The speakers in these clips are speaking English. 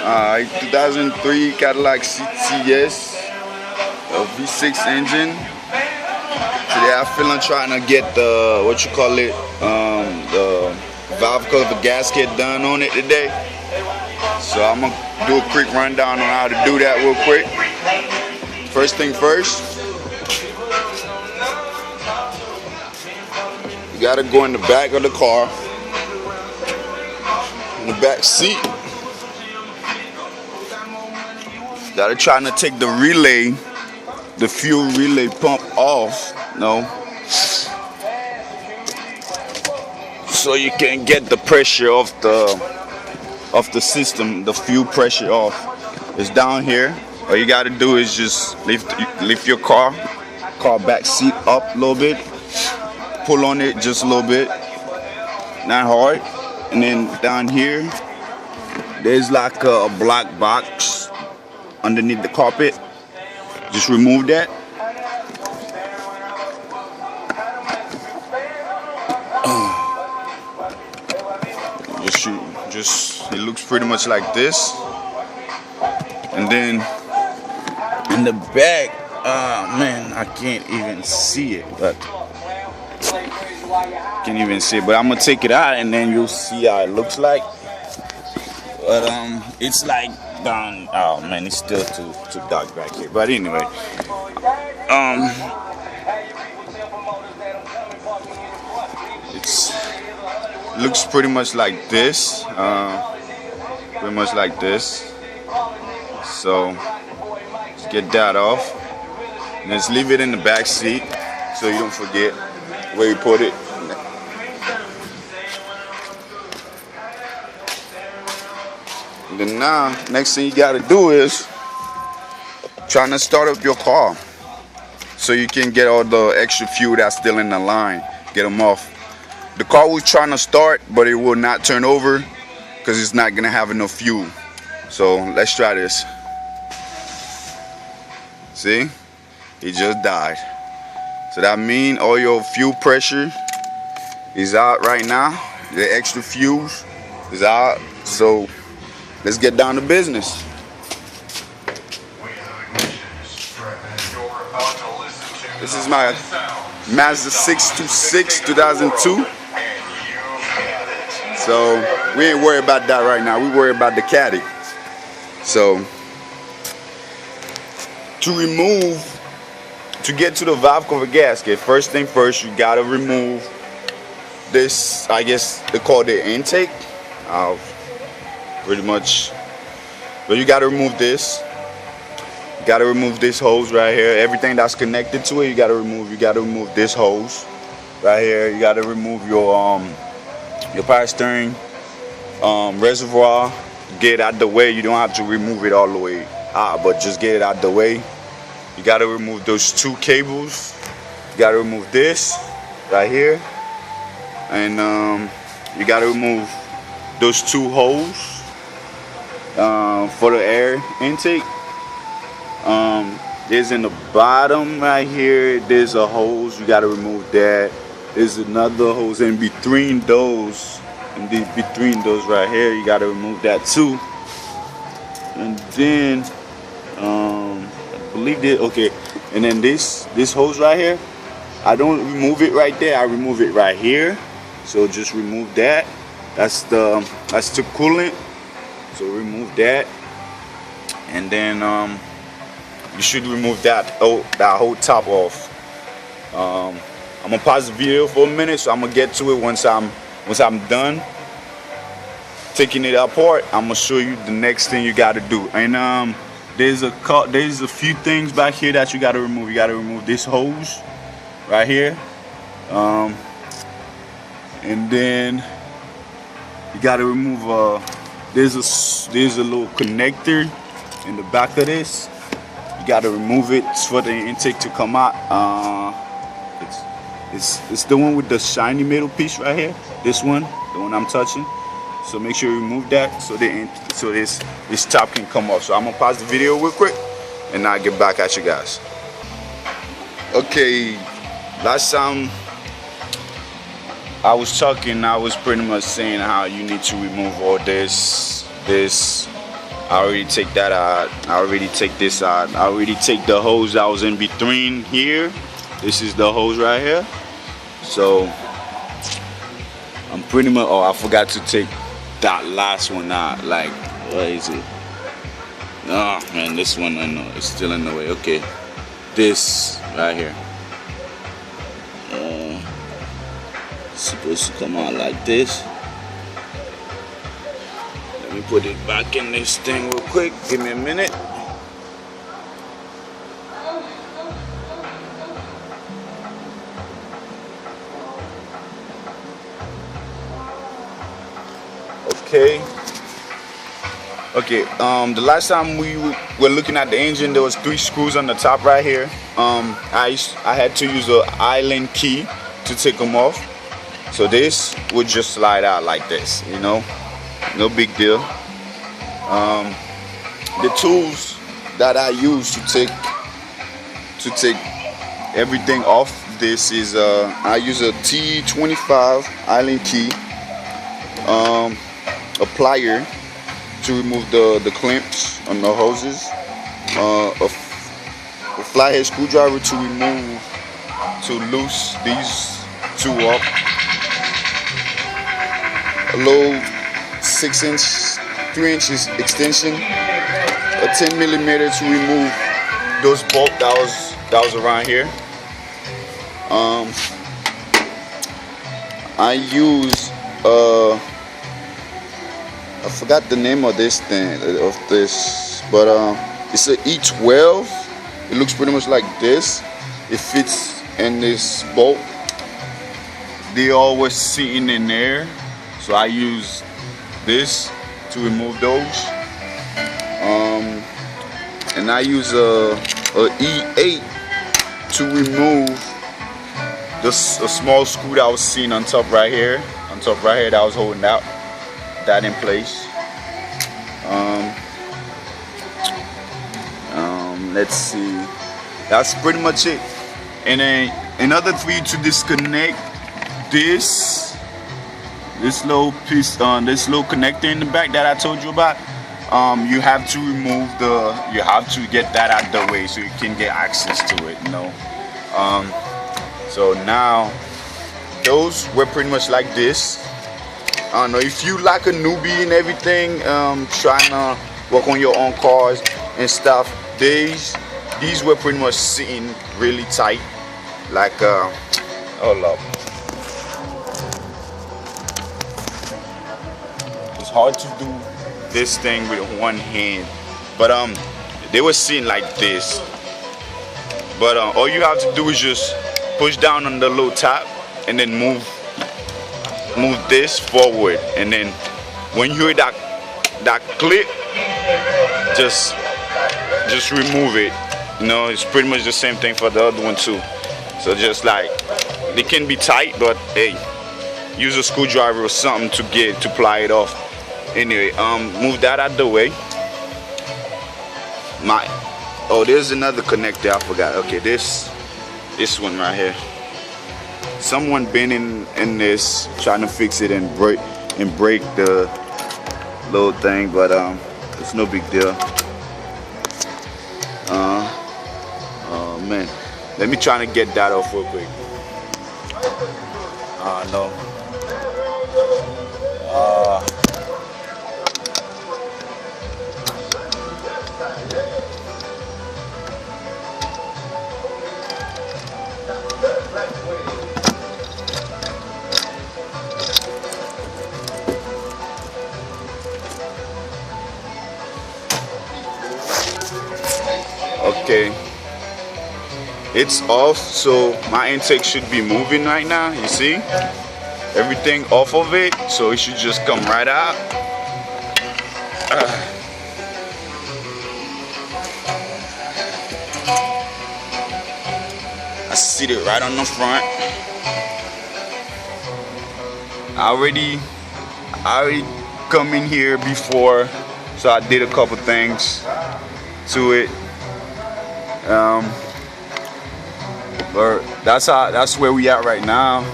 2003 Cadillac CTS, a V6 engine. Today I feel I'm trying to get the the valve cover gasket done on it today. So I'm gonna do a quick rundown on how to do that real quick. First thing first, you gotta go in the back of the car, in the back seat. Gotta try to take the relay, the fuel relay pump off, so you can get the pressure of the system, the fuel pressure off. It's down here. All you gotta do is just lift your car back seat up a little bit, pull on it just a little bit, not hard, and then down here there's like a black box underneath the carpet. Just remove that. It looks pretty much like this. And then in the back, man, I can't even see it, but But I'm gonna take it out and then you'll see how it looks like. But it's like down. Oh man, it's still too dark back here. But anyway, it looks pretty much like this. So let's get that off. And just leave it in the back seat so you don't forget where you put it. And then now, next thing you gotta do is trying to start up your car so you can get all the extra fuel that's still in the line, get them off. The car was trying to start, but it will not turn over because it's not gonna have enough fuel. So let's try this. See, it just died. So that means all your fuel pressure is out right now. The extra fuel is out. So let's get down to business. This is my Mazda 626 2002. So we ain't worried about that right now. We worry about the caddy. So to get to the valve cover gasket, first thing first, you gotta remove this. I guess they call it the intake. Pretty much. But you gotta remove this. You gotta remove this hose right here. Everything that's connected to it, you gotta remove. You gotta remove this hose right here. You gotta remove your power steering reservoir. Get it out the way. You don't have to remove it all the way out, but just get it out the way. You gotta remove those two cables. You gotta remove this right here, and you gotta remove those two holes for the air intake. There's in the bottom right here, there's a hose. You gotta remove that. There's another hose in between those. And between those right here, you gotta remove that too. And then I believe that, okay. And then this hose right here, I don't remove it right there. I remove it right here. So just remove that. That's the coolant. So remove that. And then you should remove that whole top off. I'm gonna pause the video for a minute, so I'm gonna get to it once I'm done taking it apart. I'm gonna show you the next thing you gotta do. And there's a few things back here that you gotta remove. You gotta remove this hose right here, and then you gotta remove there's a little connector in the back of this. You gotta remove it for the intake to come out. It's the one with the shiny middle piece right here. This one, the one I'm touching. So make sure you remove that so this top can come off. So I'm gonna pause the video real quick and I'll get back at you guys. Okay, last time I was talking, I was pretty much saying how you need to remove all this I already take that out. I already take this out. I already take the hose that was in between here. This is the hose right here. So I'm pretty much, oh, I forgot to take that last one out. Like, what is it? Oh man, this one, I know it's still in the way. Okay, this right here. It's supposed to come out like this. Let me put it back in this thing real quick. Give me a minute. Okay, the last time we were looking at the engine, there was 3 screws on the top right here. I had to use an Allen key to take them off. So this would just slide out like this, you know, no big deal. The tools that I use to take everything off this is I use a T25 Allen key, a plier to remove the clamps on the hoses, a flathead screwdriver to loose these 2 up, a little 3 inches extension, a 10 millimeter to remove those bolts that was around here. I use I forgot the name of this thing, but it's an E12. It looks pretty much like this. It fits in this bolt. They always sitting in there, so I use this to remove those. And I use a E8 to remove a small screw that I was seeing on top right here, that I was holding out. That in place. Let's see. That's pretty much it. And then in order for you to disconnect this little piece, this little connector in the back that I told you about, you have to get that out the way so you can get access to it. You know. So now those were pretty much like this. I don't know, if you like a newbie and everything, trying to work on your own cars and stuff, these were pretty much sitting really tight. Like, hold up. It's hard to do this thing with one hand, but they were sitting like this. But all you have to do is just push down on the little top and then move this forward, and then when you hear that click, just remove it. You know, it's pretty much the same thing for the other one too. So just like, they can be tight, but hey, use a screwdriver or something to ply it off. Anyway, move that out the way. There's another connector I forgot. Okay, this one right here. Someone been in this trying to fix it and break the little thing, but it's no big deal. Oh man, let me try to get that off real quick. No. Okay, it's off, so my intake should be moving right now. You see everything off of it, so it should just come right out. I see it right on the front. I already come in here before, so I did a couple things to it. But that's where we at right now.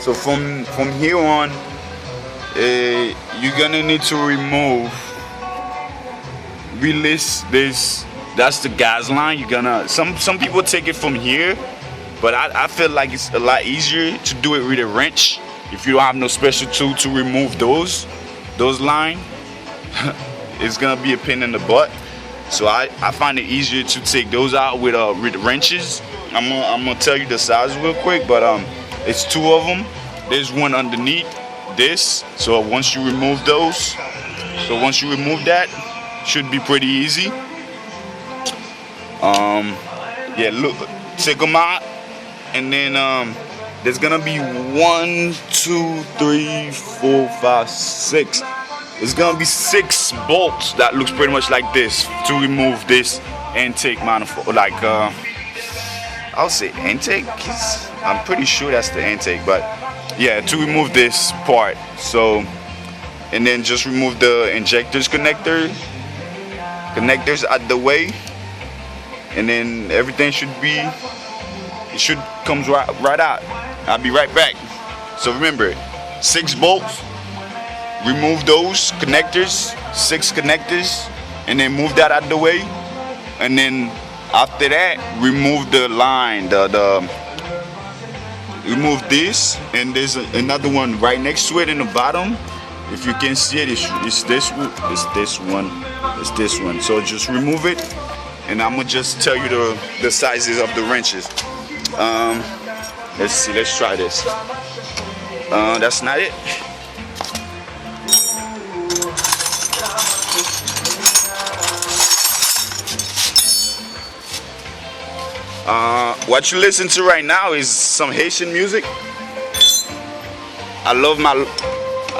So from here on, you're gonna need to release this. That's the gas line. You're gonna some people take it from here, but I feel like it's a lot easier to do it with a wrench if you don't have no special tool to remove those lines. It's gonna be a pain in the butt. So I find it easier to take those out with wrenches. I'm gonna tell you the size real quick, but it's two of them. There's one underneath this. So once you remove that, should be pretty easy. Yeah, look, take them out, and then there's gonna be 1, 2, 3, 4, 5, 6. There's gonna be 6 bolts that looks pretty much like this to remove this intake manifold. Like I'll say intake. I'm pretty sure that's the intake, but yeah, to remove this part. So, and then just remove the injectors connectors out the way, and then everything should comes right out. I'll be right back. So remember, 6 bolts. Remove those connectors, 6 connectors, and then move that out the way. And then after that, remove the line. Remove this, and there's another one right next to it in the bottom. If you can see it, it's this one. So just remove it, and I'm gonna just tell you the sizes of the wrenches. Let's see. Let's try this. That's not it. What you listen to right now is some Haitian music. I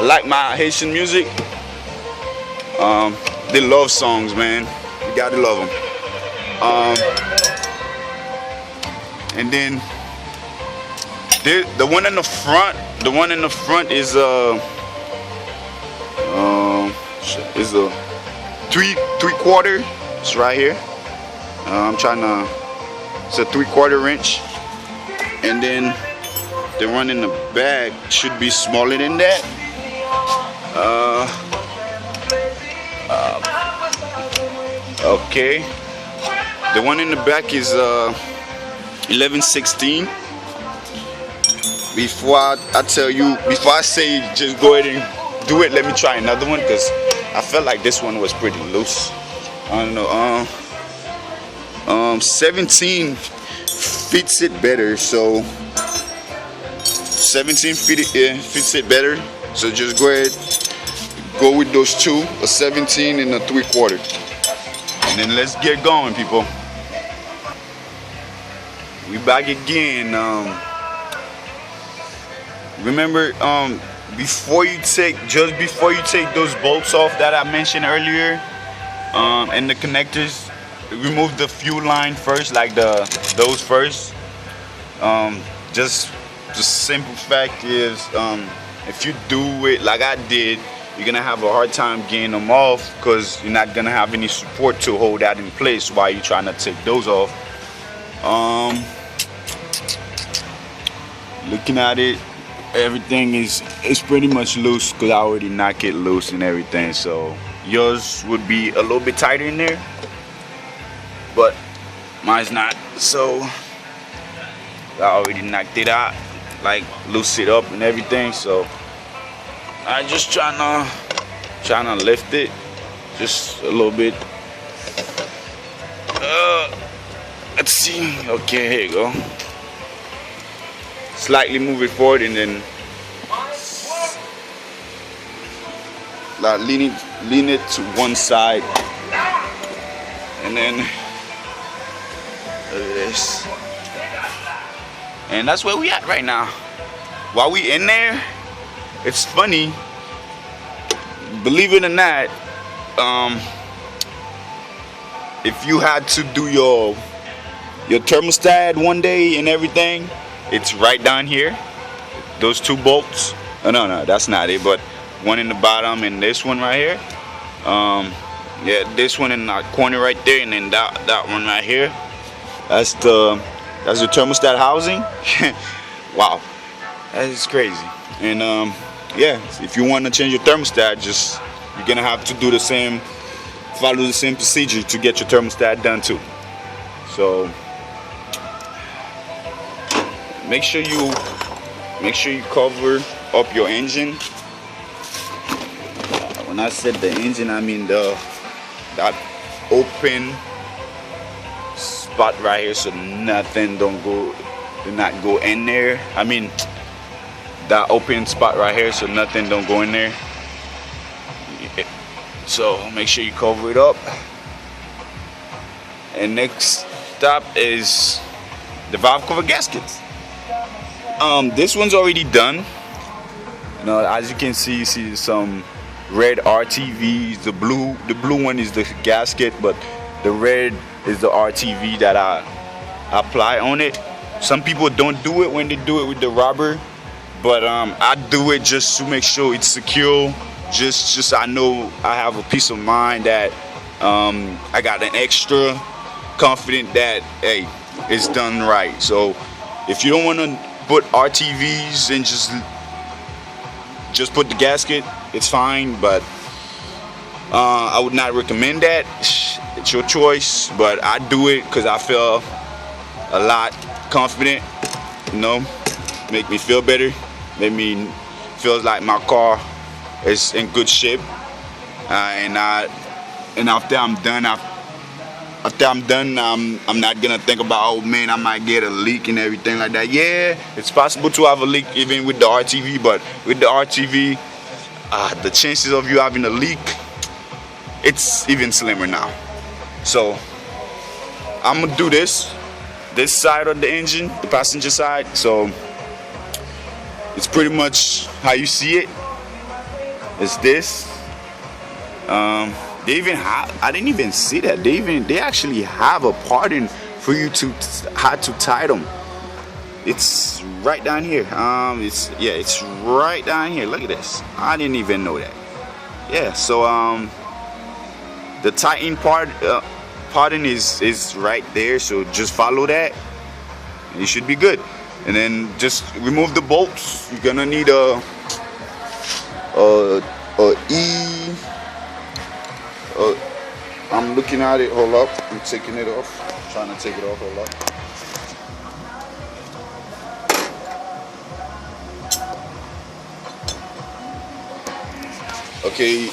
like my Haitian music. They love songs, man. You gotta love them. And then the one in the front is a 3/4. It's right here. It's a 3/4 wrench, and then the one in the back should be smaller than that. Okay, the one in the back is 11/16. Before I say just go ahead and do it, let me try another one, because I felt like this one was pretty loose. I don't know. 17 fits it better, so 17 fits it better. So just go ahead, go with those two, a 17 and a 3/4, and then let's get going, people. We back again. Remember, before you take those bolts off that I mentioned earlier, and the connectors, remove the fuel line first, like those first. Just the simple fact is, if you do it like I did, you're gonna have a hard time getting them off, because you're not gonna have any support to hold that in place while you're trying to take those off. Looking at it, everything is pretty much loose, because I already knocked it loose and everything. So yours would be a little bit tighter in there, but mine's not. So I already knocked it out, like loose it up and everything. So I just trying to lift it just a little bit. Let's see. Okay, here you go. Slightly move it forward, and then like lean it to one side, and then look at this. And that's where we at right now. While we in there, it's funny, believe it or not, if you had to do your thermostat one day and everything, it's right down here. Those 2 bolts. Oh, no, that's not it, but one in the bottom and this one right here. Yeah, this one in the corner right there, and then that one right here. That's the thermostat housing. Wow, that is crazy. And yeah, if you want to change your thermostat, just you're gonna have to do the same, follow the same procedure to get your thermostat done too. So make sure you cover up your engine. When I said the engine, I mean that open spot right here, so nothing do not go in there. I mean that open spot right here, so nothing don't go in there. So make sure you cover it up. And next stop is the valve cover gaskets. This one's already done. You know, as you can see, you see some red RTVs. The blue one is the gasket, but the red is the RTV that I apply on it. Some people don't do it when they do it with the rubber, but I do it just to make sure it's secure. Just I know I have a peace of mind that I got an extra confident that, hey, it's done right. So if you don't want to put RTVs and just put the gasket, it's fine, but I would not recommend that. It's your choice, but I do it because I feel a lot confident, you know, make me feel better, make me feel like my car is in good shape, and after I'm done, I'm not gonna think about, oh man, I might get a leak and everything like that. Yeah, it's possible to have a leak even with the RTV, but with the RTV, the chances of you having a leak, it's even slimmer now. So I'm gonna do this side of the engine, the passenger side. So it's pretty much how you see it. It's this. They even have, I didn't even see that. They actually have a part in for you to how to tie them. It's right down here. It's right down here. Look at this. I didn't even know that. Yeah, so the tighten parting is right there, so just follow that. You should be good. And then just remove the bolts. You're gonna need I'm looking at it, hold up, I'm taking it off, trying to take it off, hold up. Okay,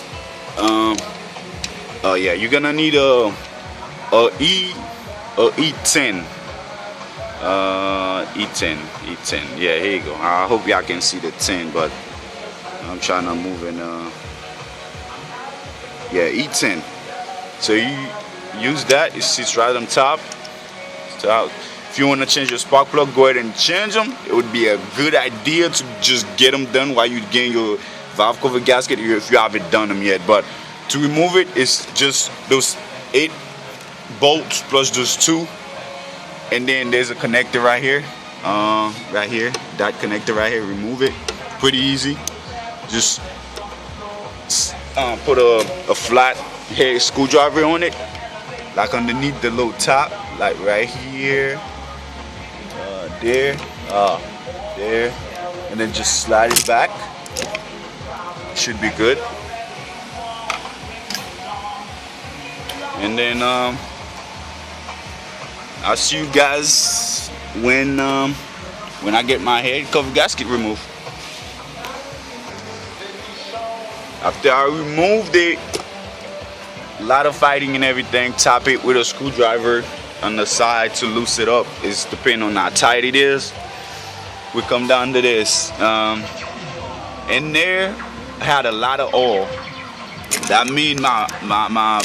oh yeah, you're gonna need a E10. E10, yeah, here you go. I hope y'all can see the 10, but I'm trying to move in, yeah, E10. So you use that, it sits right on top. So if you want to change your spark plug, go ahead and change them. It would be a good idea to just get them done while you're getting your valve cover gasket if you haven't done them yet. But to remove it, it's just those 8 bolts plus those 2. And then there's a connector right here. That connector right here, remove it. Pretty easy. Just put a flat head screwdriver on it, like underneath the little top, like right here, there, and then just slide it back. Should be good. And then I'll see you guys when I get my head cover gasket removed. After I removed it, a lot of fighting and everything, top it with a screwdriver on the side to loosen it up. It's depending on how tight it is. We come down to this. In there, I had a lot of oil. That means my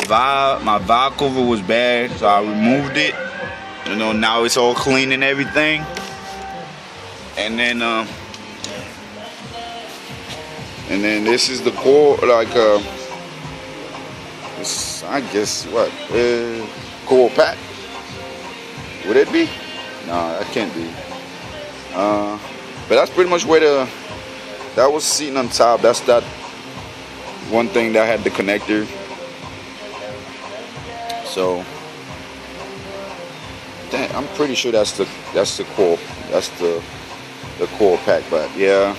valve cover was bad, so I removed it. You know, now it's all clean and everything. And then this is the core, like this, I guess what core pack. Would it be? No, that can't be. But that's pretty much where that was sitting on top. That's that one thing that had the connector. So I'm pretty sure that's the core, that's the core pack. But yeah,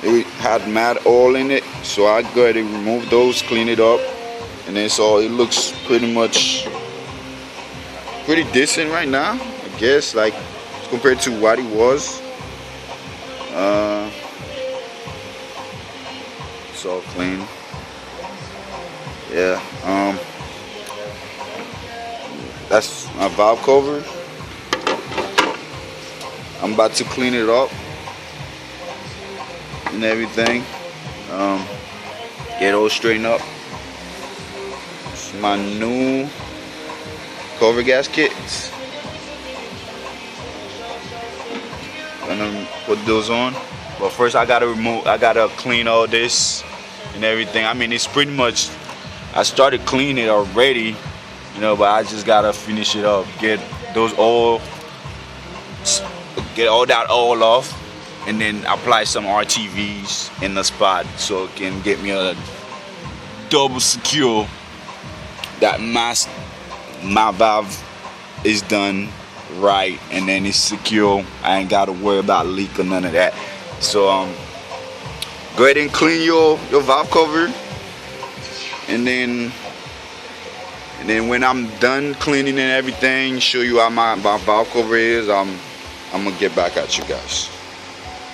it had mad oil in it, so I go ahead and remove those, clean it up, and then so it looks pretty decent right now, I guess, like compared to what it was. It's all clean. Yeah. That's my valve cover. I'm about to clean it up and everything. Get it all straightened up. It's my new cover gaskets. Gonna put those on, but first I gotta clean all this and everything. I mean, it's pretty much, I started cleaning it already, you know, but I just gotta finish it up, get all that oil off, and then apply some RTVs in the spot so it can get me a double secure that my valve is done right, and then it's secure. I ain't gotta worry about leak or none of that. So go ahead and clean your valve cover, and then when I'm done cleaning and everything, show you how my valve cover is, I'm gonna get back at you guys.